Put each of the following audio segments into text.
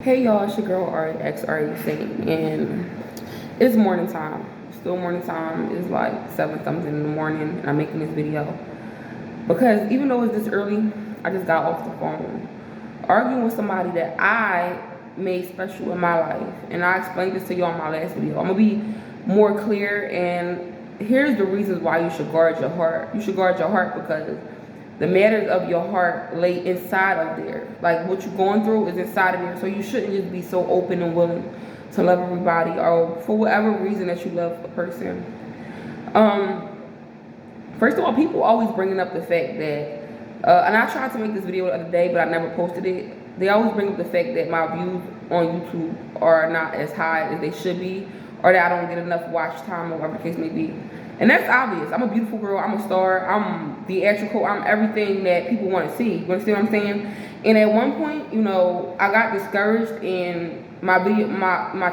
Hey y'all, it's your girl Ari X Ari Saint, and it's morning time. Still morning time. It's like 7 something in the morning, and I'm making this video because even though it's this early, I just got off the phone arguing with somebody that I made special in my life, and I explained this to y'all in my last video. I'm gonna be more clear, and here's the reasons why you should guard your heart. You should guard your heart because the matters of your heart lay inside of there. Like what you're going through is inside of there. So you shouldn't just be so open and willing to love everybody or for whatever reason that you love a person. First of all, people always bringing up the fact that, and I tried to make this video the other day, but I never posted it. They always bring up the fact that my views on YouTube are not as high as they should be, or that I don't get enough watch time, or whatever the case may be. And that's obvious. I'm a beautiful girl. I'm a star. I'm theatrical. I'm everything that people want to see. You understand what I'm saying? And at one point, you know, I got discouraged and my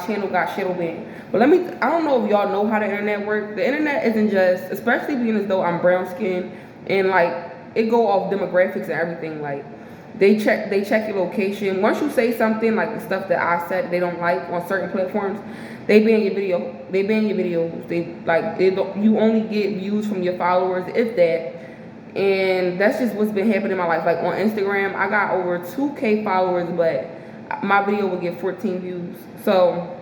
channel got shadow banned. But I don't know if y'all know how the internet works. The internet isn't just, especially being as though I'm brown skinned and like it go off demographics and everything. Like they check your location. Once you say something like the stuff that I said they don't like on certain platforms, they ban your video. They ban your videos. You only get views from your followers, if that. And that's just what's been happening in my life. Like on Instagram, I got over 2K followers, but my video will get 14 views. So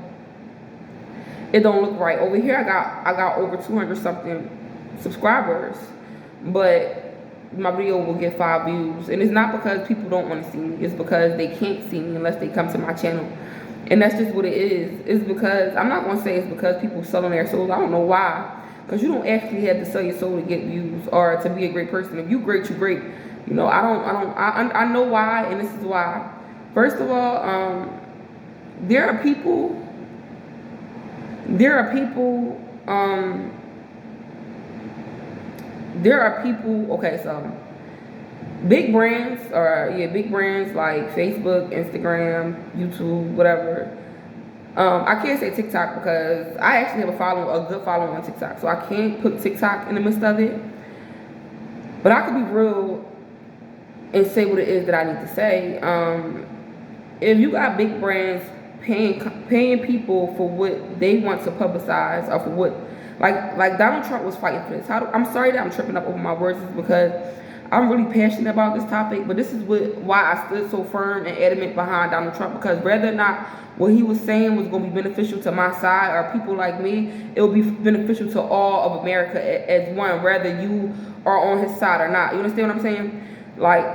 it don't look right. Over here, I got over 200 something subscribers, but my video will get 5 views. And it's not because people don't want to see me. It's because they can't see me unless they come to my channel. And that's just what it is. It's because, I'm not going to say it's because people selling their souls. I don't know why. Because you don't actually have to sell your soul to get views or to be a great person. If you great, you great. You know, I know why, and this is why. First of all, there are people, okay, so big brands like Facebook, Instagram, YouTube, whatever. I can't say TikTok because I actually have a good following on TikTok, so I can't put TikTok in the midst of it. But I could be real and say what it is that I need to say. If you got big brands paying people for what they want to publicize or for what, like Donald Trump was fighting for this. I'm sorry that I'm tripping up over my words, because I'm really passionate about this topic, but this is why I stood so firm and adamant behind Donald Trump, because whether or not what he was saying was going to be beneficial to my side or people like me, it will be beneficial to all of America as one, whether you are on his side or not. You understand what I'm saying? Like,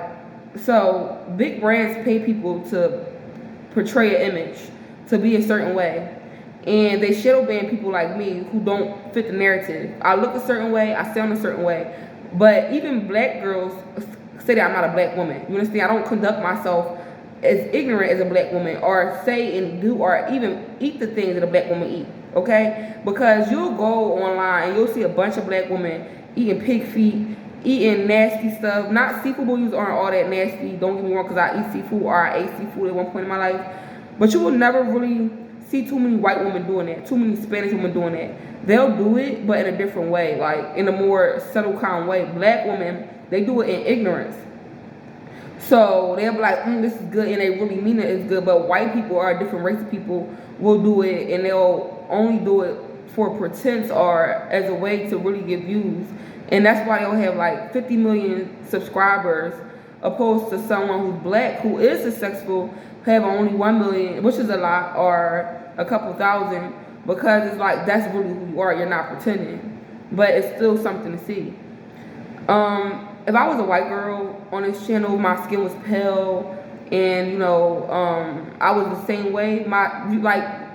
so big brands pay people to portray an image, to be a certain way. And they shadow ban people like me who don't fit the narrative. I look a certain way, I sound a certain way. But even black girls say that I'm not a black woman. You understand? I don't conduct myself as ignorant as a black woman, or say and do or even eat the things that a black woman eat. Okay? Because you'll go online and you'll see a bunch of black women eating pig feet, eating nasty stuff. Not seafood bouillons aren't all that nasty. Don't get me wrong, because I eat seafood, or I ate seafood at one point in my life. But you will never really see too many white women doing that, too many Spanish women doing that. They'll do it, but in a different way, like in a more subtle kind of way. Black women, they do it in ignorance. So they'll be like, this is good, and they really mean it is good. But white people, or a different race of people, will do it, and they'll only do it for pretense or as a way to really get views. And that's why they'll have like 50 million subscribers, opposed to someone who's black, who is successful, have only 1 million, which is a lot, or a couple thousand, because it's like, that's really who you are. You're not pretending, but it's still something to see. If I was a white girl on this channel, my skin was pale, and you know, I was the same way.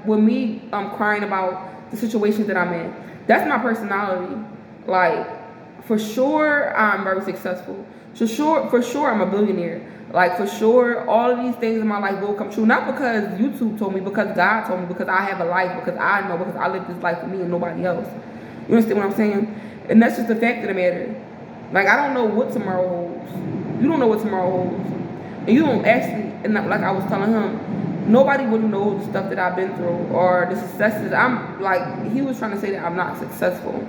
With me, crying about the situations that I'm in. That's my personality. Like, for sure, I'm very successful. For sure, I'm a billionaire. Like, for sure, all of these things in my life will come true. Not because YouTube told me, because God told me, because I have a life, because I know, because I live this life for me and nobody else. You understand what I'm saying? And that's just the fact of the matter. Like, I don't know what tomorrow holds. You don't know what tomorrow holds. And you don't actually, and like I was telling him, nobody would know the stuff that I've been through or the successes. He was trying to say that I'm not successful.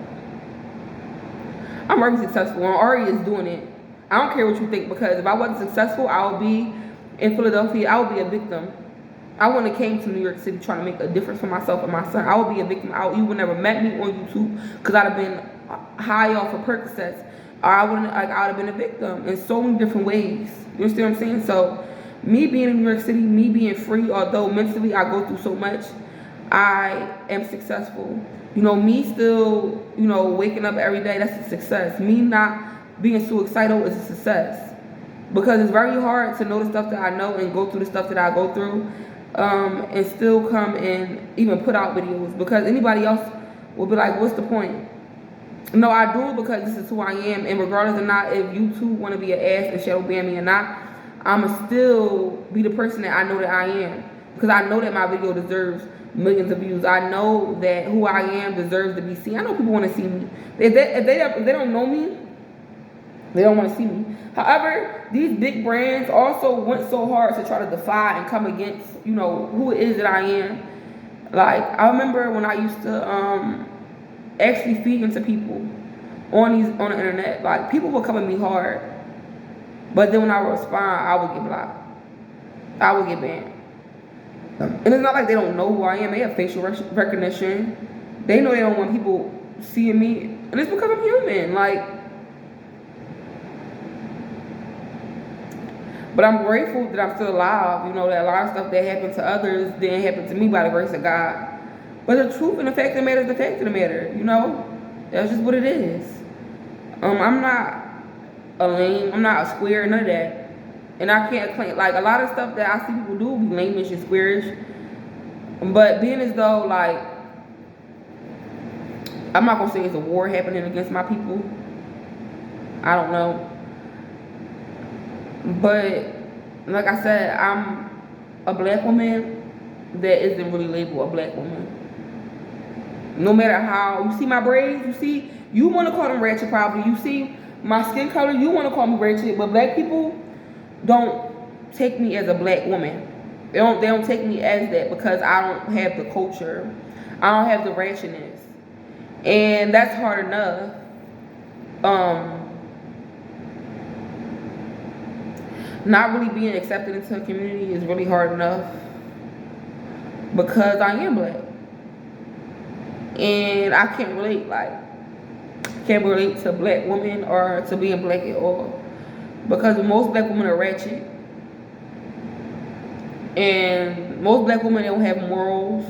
I'm very successful, and Ari is doing it. I don't care what you think, because if I wasn't successful, I would be in Philadelphia. I would be a victim. I wouldn't have came to New York City trying to make a difference for myself and my son. I would be a victim. You would never met me on YouTube because I'd have been high off of Percocets, or I would have been a victim in so many different ways. You understand what I'm saying? So, me being in New York City, me being free, although mentally I go through so much, I am successful. Me still, waking up every day, that's a success. Me not being suicidal is a success. Because it's very hard to know the stuff that I know and go through the stuff that I go through, and still come and even put out videos. Because anybody else will be like, what's the point? No, I do it because this is who I am. And regardless of not if you two want to be an ass and shadow ban me or not, I'ma still be the person that I know that I am. Because I know that my video deserves millions of views. I know that who I am deserves to be seen. I know people want to see me. If they don't know me, they don't want to see me. However, these big brands also went so hard to try to defy and come against, who it is that I am. Like, I remember when I used to actually feed into people on the internet. Like, people would come at me hard, but then when I would respond, I would get blocked. I would get banned. And it's not like they don't know who I am. They have facial recognition. They know they don't want people seeing me, and it's because I'm human. But I'm grateful that I'm still alive. That a lot of stuff that happened to others didn't happen to me by the grace of God. But the truth and the fact of the matter is the fact of the matter. That's just what it is. I'm not a lame. I'm not a square. None of that. And I can't claim, like, a lot of stuff that I see people do be lame-ish and squarish. But being as though, like, I'm not gonna say it's a war happening against my people. I don't know. But like I said, I'm a black woman that isn't really labeled a black woman. No matter how you see my braids, you want to call them ratchet probably. You see my skin color, you want to call me ratchet. But black people don't take me as a black woman. They don't take me as that because I don't have the culture. I don't have the ratchetness, and that's hard enough. Not really being accepted into a community is really hard enough because I am black. And I can't relate, to black women or to being black at all. Because most black women are ratchet. And most black women don't have morals.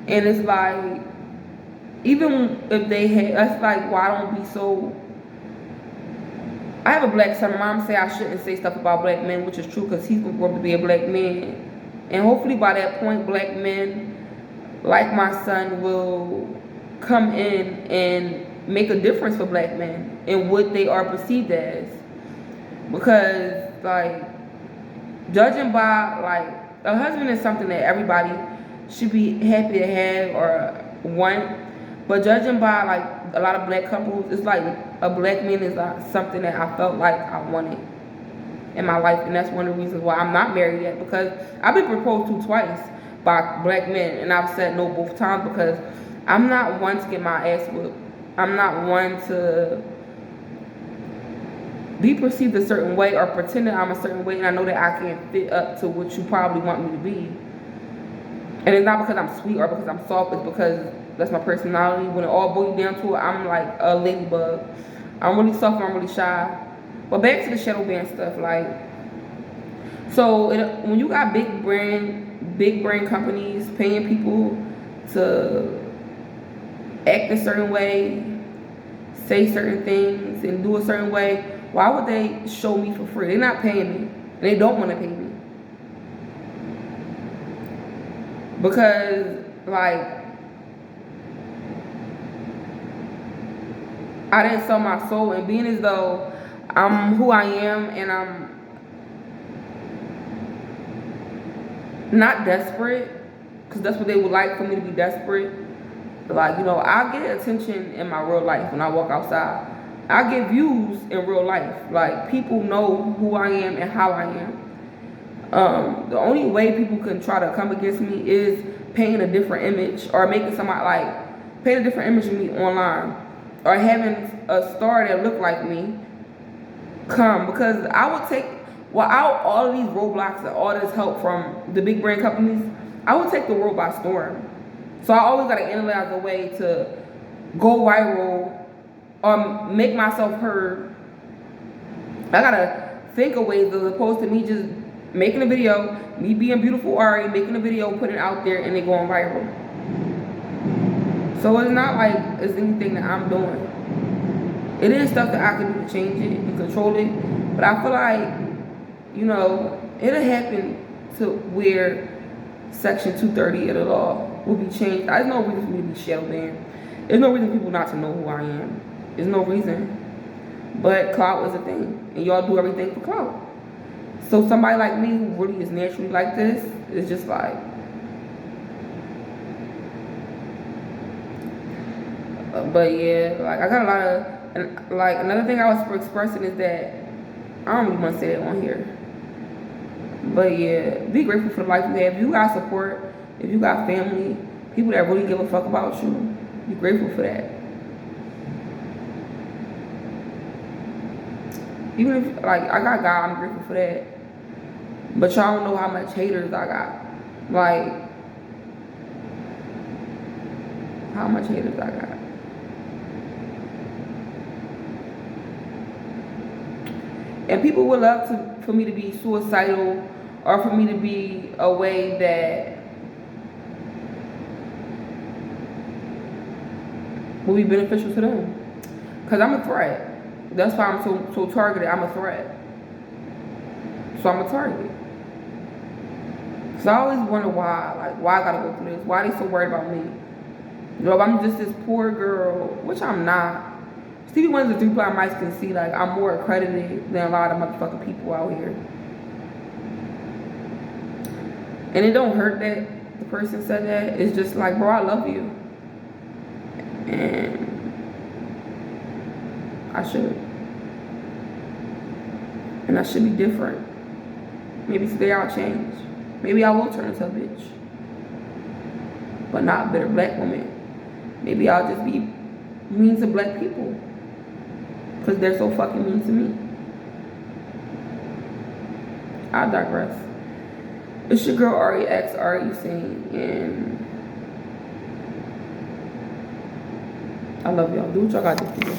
And it's like, even if they had, that's like, why don't be so... I have a black son. My mom say I shouldn't say stuff about black men, which is true because he's going to grow up to be a black man. And hopefully by that point, black men like my son will come in and make a difference for black men in what they are perceived as. Because, like, judging by, like, a husband is something that everybody should be happy to have or want. But judging by, like, a lot of black couples, it's like a black man is like something that I felt like I wanted in my life. And that's one of the reasons why I'm not married yet. Because I've been proposed to twice by black men. And I've said no both times because I'm not one to get my ass whipped. I'm not one to be perceived a certain way or pretend that I'm a certain way. And I know that I can't fit up to what you probably want me to be. And it's not because I'm sweet or because I'm soft. It's because that's my personality. When it all boils down to it, I'm like a ladybug. I'm really soft and I'm really shy. But back to the shadow ban stuff, like, so when you got big brand companies paying people to act a certain way, say certain things, and do a certain way, why would they show me for free? They're not paying me. They don't want to pay me. Because, like, I didn't sell my soul, and being as though I'm who I am and I'm not desperate, because that's what they would like for me to be desperate. Like, I get attention in my real life when I walk outside. I get views in real life. Like, people know who I am and how I am. The only way people can try to come against me is painting a different image or making somebody, like, paint a different image of me online. Or having a star that look like me come. Because I would take without all of these roadblocks and all this help from the big brand companies, I would take the world by storm. So I always gotta analyze a way to go viral or make myself heard. I gotta think of ways as opposed to me just making a video, me being beautiful Ari, making a video, putting it out there, and it going viral. So it's not like it's anything that I'm doing. It is stuff that I can do to change it and control it, but I feel like, you know, it'll happen to where Section 230 of the law will be changed. There's no reason for me to be shadow banned. There's no reason for people not to know who I am. There's no reason. But clout is a thing, and y'all do everything for clout. So somebody like me who really is naturally like this is just like, but yeah, like I got a lot of, and like another thing I was expressing is that I don't really want to say that on here. But yeah, be grateful for the life you have. If you got support, if you got family, people that really give a fuck about you, be grateful for that. Even if, like, I got God, I'm grateful for that. But y'all don't know how much haters I got. Like, how much haters I got. And people would love for me to be suicidal or for me to be a way that will be beneficial to them. Because I'm a threat. That's why I'm so targeted. I'm a threat. So I'm a target. So I always wonder why. Like, why I gotta go through this? Why are they so worried about me? You know, if I'm just this poor girl, which I'm not. Stevie Wonder's the 3-blind mice can see, like, I'm more accredited than a lot of motherfucking people out here. And it don't hurt that the person said that. It's just like, bro, I love you. And I should. And I should be different. Maybe today I'll change. Maybe I will turn into a bitch. But not a bitter black woman. Maybe I'll just be mean to black people. Because they're so fucking mean to me. I digress. It's your girl Ari X, Ari Sing, and I love y'all. Do what y'all got to do.